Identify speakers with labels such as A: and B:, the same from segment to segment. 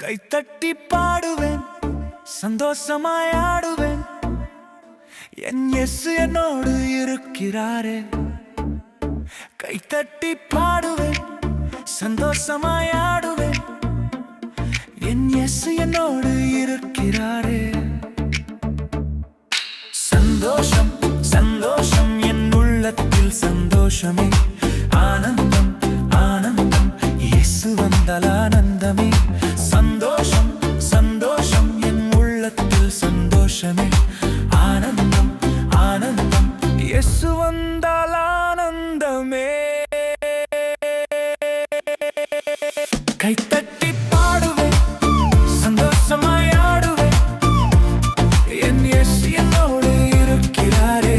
A: கைத்தட்டி பாடுவேன், சந்தோஷமாய் ஆடுவேன். என் இயேசு என்னோடு இருக்கிறாரே. கைத்தட்டி பாடுவேன், சந்தோஷமாய் ஆடுவேன். என் இயேசு என்னோடு இருக்கிறாரே. சந்தோஷம் சந்தோஷம் என் உள்ளத்தில் சந்தோஷமே. ஆனந்தம் ஆனந்தம் இயேசு வந்தால் ஆனந்தமே. சந்தோஷம் சந்தோஷம் என் உள்ளத்தில் சந்தோஷமே. ஆனந்தம் ஆனந்தம் இயேசு வந்தால் ஆனந்தமே. கைத்தட்டி பாடுவேன், சந்தோஷமாய் ஆடுவேன். என் இயேசு என்னோடு இருக்கிறாரே.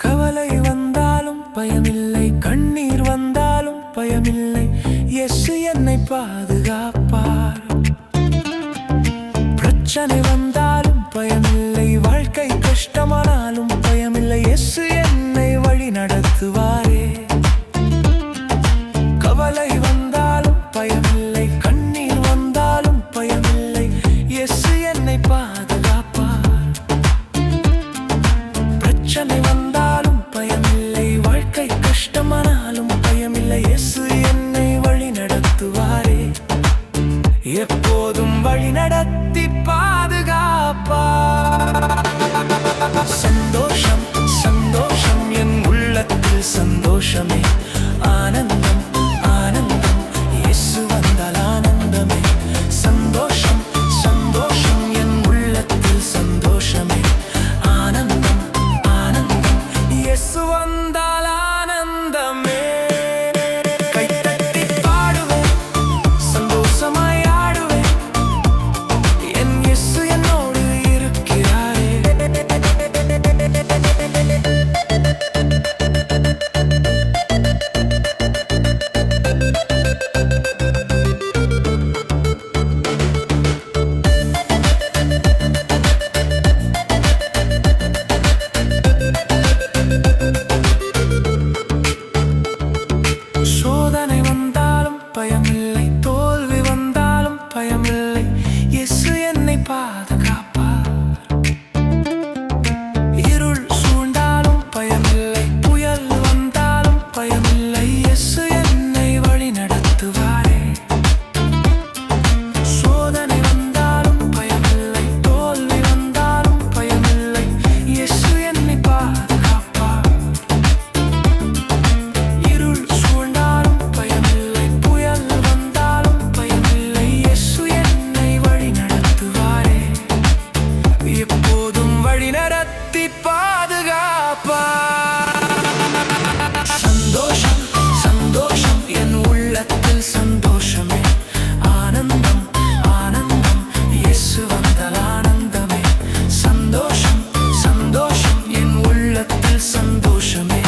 A: கவலை வந்தாலும் பயமில்லை, கண்ணீர் வந்தாலும் பயமில்லை. இயேசு என்னை பாதுகாப்பார். பிரச்சனை வந்தாலும் பயமில்லை, வாழ்க்கை கஷ்டமானாலும் பயமில்லை. இயேசு என்னை வழி நடத்துவாரே. கவலை வந்தாலும் பயமில்லை, கண்ணீர் வந்தாலும் பயமில்லை. இயேசு என்னை பாதுகாப்பார். பிரச்சனை வந்தாலும் பயமில்லை, வாழ்க்கை கஷ்டமானாலும் பயமில்லை. இயேசு என்னை வழி நடத்துவாரே. எப்போதும் வழி நடத்தி பாதுகாப்பார். சந்தோஷம் சந்தோஷம் என் உள்ளத்தில் சந்தோஷமே. ஆனந்தம் ஆனந்தம் இயேசு வந்தால் ஆனந்தமே. சந்தோஷம் சந்தோஷம் என் உள்ளத்தில் சந்தோஷமே. ஆனந்தம் ஆனந்தம் இயேசு வந்தால் ஆனந்தமே. கைத்தட்டி பாடுவேன், சந்தோஷமாய் ஆடுவேன். என் இயேசு என்னோடு இருக்கிறாரே. சோதனை வந்தாலும் பயமில்லை, தோல்வி வந்தாலும் பயமில்லை. இயேசு என்னை பாதுகாப்பார். இருள் சூழ்ந்தாலும் பயமில்லை, புயல் வந்தாலும் பயமில்லை. இயேசு என்னை வழி நடத்துவாரே. சோதனை வந்தாலும் பயமில்லை, தோல்வி வந்தாலும் பயமில்லை. இயேசு என்னை பாதுகாப்பார். இருள் சூழ்ந்தாலும் பயமில்லை, புயல் வந்தாலும் பயமில்லை. இயேசு என்னை வழி நடத்துவாரே. எப்போதும் வழி நடத்தி பாதுகாப்பார். சந்தோஷம் சந்தோஷம் என் உள்ளத்தில் சந்தோஷமே. ஆனந்தம் ஆனந்தம் இயேசு வந்தால் ஆனந்தமே. சந்தோஷம் சந்தோஷம் என் உள்ளத்தில் சந்தோஷமே.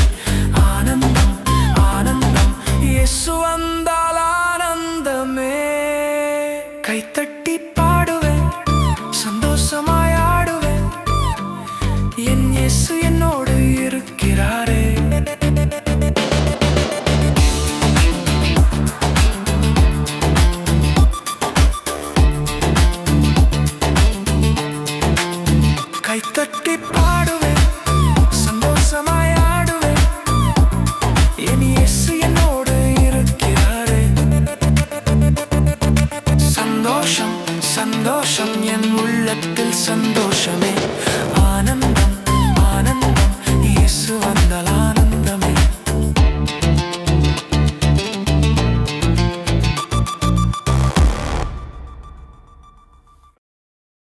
A: ஆனந்தம் ஆனந்தம் இயேசு வந்தால் ஆனந்தமே. கைத்தட்டி பாடுவேன், சந்தோஷமாய் ஆடுவேன். என் இயேசு என்னோடு இருக்கிறாரே. கைத்தட்டி பாடுவேன், சந்தோஷமாய் ஆடுவேன். என் இயேசு என்னோடு இருக்கிறாரே. சந்தோஷம் சந்தோஷம் என் உள்ளத்தில் சந்தோஷமே. ஆனந்தம் ஆனந்தம் இயேசு வந்தால்